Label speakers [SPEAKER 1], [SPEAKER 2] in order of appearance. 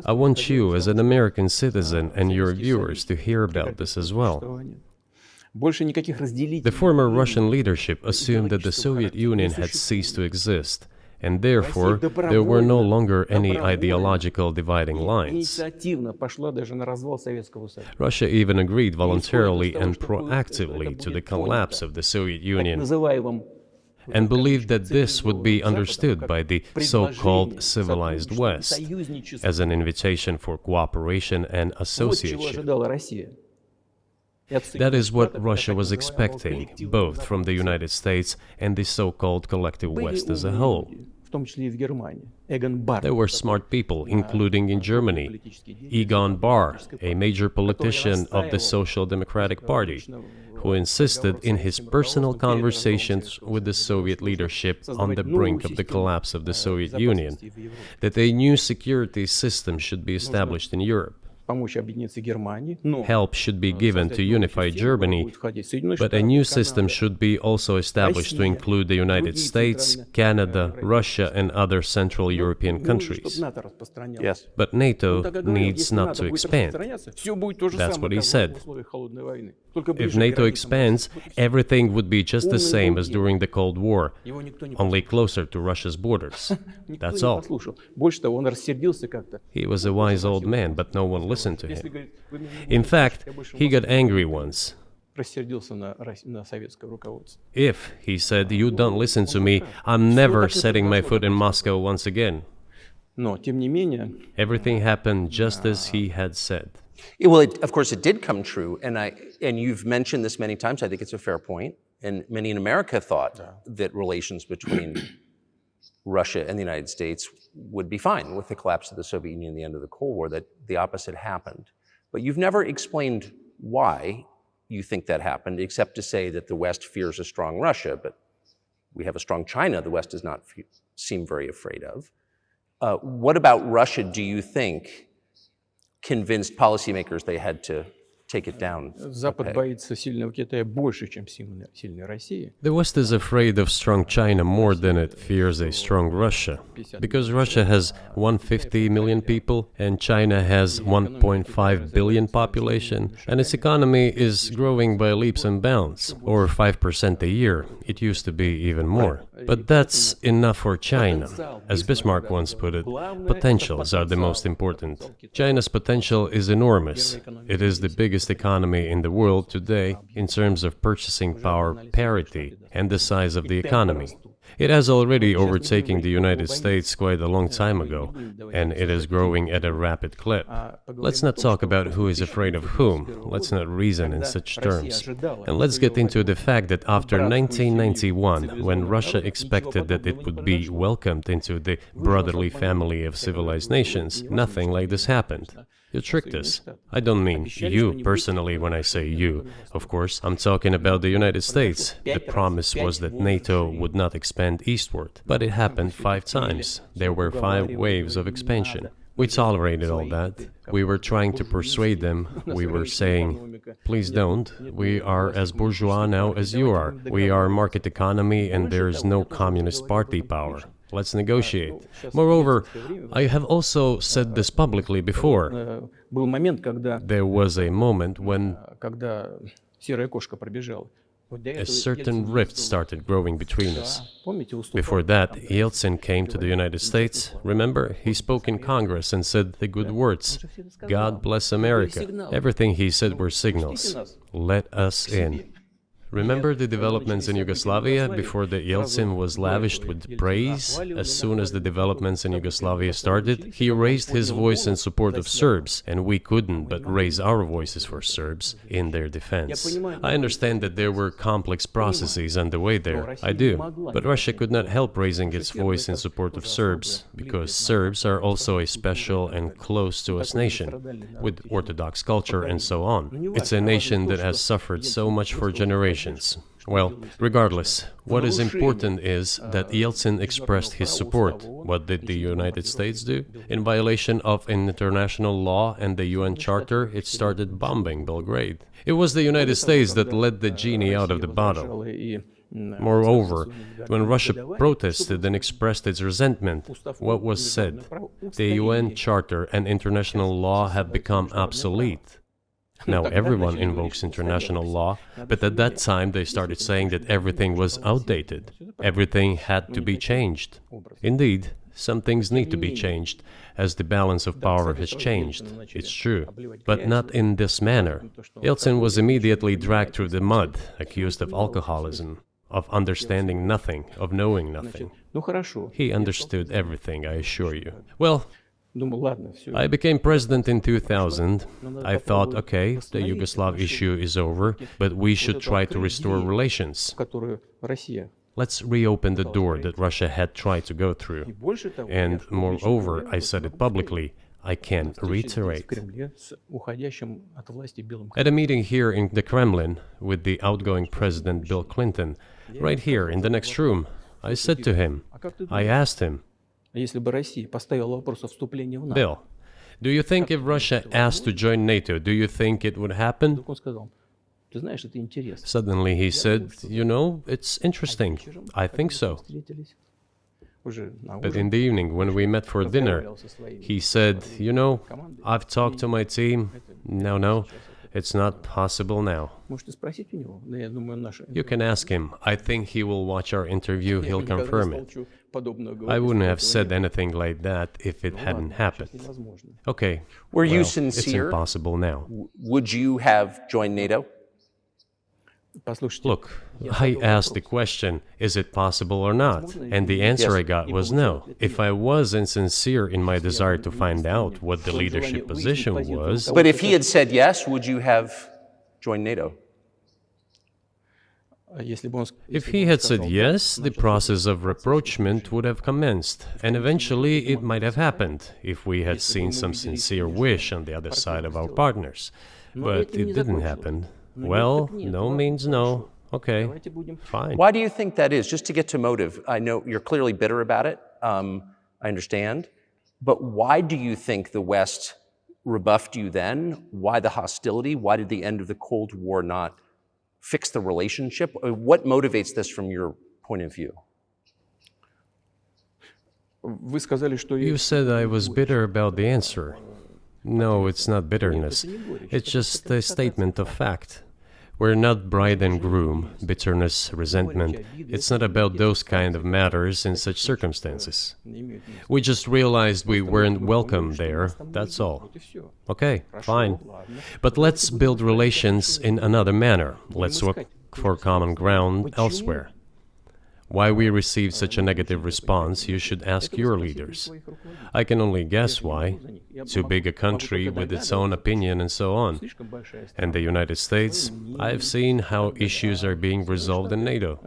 [SPEAKER 1] I want you, as an American citizen, and your viewers to hear about this as well. The former Russian leadership assumed that the Soviet Union had ceased to exist, and therefore there were no longer any ideological dividing lines. Russia even agreed voluntarily and proactively to the collapse of the Soviet Union, and believed that this would be understood by the so-called civilized West as an invitation for cooperation and association. That is what Russia was expecting, both from the United States and the so-called collective West as a whole. There were smart people, including in Germany, Egon Bahr, a major politician of the Social Democratic Party, who insisted in his personal conversations with the Soviet leadership on the brink of the collapse of the Soviet Union that a new security system should be established in Europe. Help should be given to unify Germany, but a new system should be also established to include the United States, Canada, Russia, and other Central European countries.
[SPEAKER 2] Yes.
[SPEAKER 1] But NATO needs not to expand. That's what he said. If NATO expands, everything would be just the same as during the Cold War, only closer to Russia's borders. That's all. He was a wise old man, but no one listened to him. In fact, he got angry once. If, he said, you don't listen to me, I'm never setting my foot in Moscow once again. Everything happened just as he had said.
[SPEAKER 2] Well, of course, it did come true, and you've mentioned this many times. I think it's a fair point, and many in America thought that relations between Russia and the United States would be fine with the collapse of the Soviet Union and the end of the Cold War, that the opposite happened. But you've never explained why you think that happened, except to say that the West fears a strong Russia, but we have a strong China the West does not seem very afraid of. What about Russia, do you think, convinced policymakers they had to take it down?
[SPEAKER 1] The West is afraid of strong China more than it fears a strong Russia, because Russia has 150 million people and China has 1.5 billion population, and its economy is growing by leaps and bounds, or 5% a year. It used to be even more. But that's enough for China. As Bismarck once put it, potentials are the most important. China's potential is enormous. It is the biggest economy in the world today in terms of purchasing power parity and the size of the economy. It has already overtaken the United States quite a long time ago, and it is growing at a rapid clip. Let's not talk about who is afraid of whom. Let's not reason in such terms. And let's get into the fact that after 1991, when Russia expected that it would be welcomed into the brotherly family of civilized nations, nothing like this happened. You tricked us. I don't mean you personally when I say you. Of course, I'm talking about the United States. The promise was that NATO would not expand eastward, but it happened 5 times. There were 5 waves of expansion. We tolerated all that. We were trying to persuade them. We were saying, please don't. We are as bourgeois now as you are. We are market economy and there is no communist party power. Let's negotiate. Moreover, I have also said this publicly before. There was a moment when a certain rift started growing between us. Before that, Yeltsin came to the United States. Remember, he spoke in Congress and said the good words. God bless America. Everything he said were signals. Let us in. Remember the developments in Yugoslavia before the Yeltsin was lavished with praise? As soon as the developments in Yugoslavia started, he raised his voice in support of Serbs, and we couldn't but raise our voices for Serbs in their defense. I understand that there were complex processes underway there, I do, but Russia could not help raising its voice in support of Serbs, because Serbs are also a special and close to us nation, with Orthodox culture and so on. It's a nation that has suffered so much for generations. Well, regardless, what is important is that Yeltsin expressed his support. What did the United States do? In violation of international law and the UN Charter, it started bombing Belgrade. It was the United States that let the genie out of the bottle. Moreover, when Russia protested and expressed its resentment, what was said? The UN Charter and international law have become obsolete. Now everyone invokes international law, but at that time they started saying that everything was outdated. Everything had to be changed. Indeed, some things need to be changed, as the balance of power has changed. It's true, but not in this manner. Yeltsin was immediately dragged through the mud, accused of alcoholism, of understanding nothing, of knowing nothing. He understood everything, I assure you. Well, I became president in 2000. I thought, okay, the Yugoslav issue is over, but we should try to restore relations. Let's reopen the door that Russia had tried to go through. And moreover, I said it publicly, I can reiterate. At a meeting here in the Kremlin with the outgoing President Bill Clinton, right here in the next room, I said to him, I asked him, Bill, do you think if Russia asked to join NATO, do you think it would happen? Suddenly he said, you know, it's interesting. I think so. But in the evening, when we met for dinner, he said, you know, I've talked to my team. No, it's not possible now. You can ask him. I think he will watch our interview. He'll confirm it. I wouldn't have said anything like that if it hadn't happened. Okay.
[SPEAKER 2] Were you sincere?
[SPEAKER 1] It's impossible now.
[SPEAKER 2] Would you have joined NATO?
[SPEAKER 1] Look, I asked the question, is it possible or not? And the answer I got was no. If I was insincere in my desire to find out what the leadership position was...
[SPEAKER 2] But if he had said yes, would you have joined NATO?
[SPEAKER 1] If he had said yes, the process of rapprochement would have commenced, and eventually it might have happened, if we had seen some sincere wish on the other side of our partners. But it didn't happen. Well, no means no. Okay, fine.
[SPEAKER 2] Why do you think that is? Just to get to motive, I know you're clearly bitter about it. I understand. But why do you think the West rebuffed you then? Why the hostility? Why did the end of the Cold War not fix the relationship? What motivates this from your point of view?
[SPEAKER 1] You said I was bitter about the answer. No, it's not bitterness. It's just a statement of fact. We're not bride and groom, bitterness, resentment. It's not about those kind of matters in such circumstances. We just realized we weren't welcome there, that's all. Okay, fine. But let's build relations in another manner. Let's look for common ground elsewhere. Why we received such a negative response, you should ask your leaders. I can only guess why. Too big a country with its own opinion and so on. And the United States, I've seen how issues are being resolved in NATO.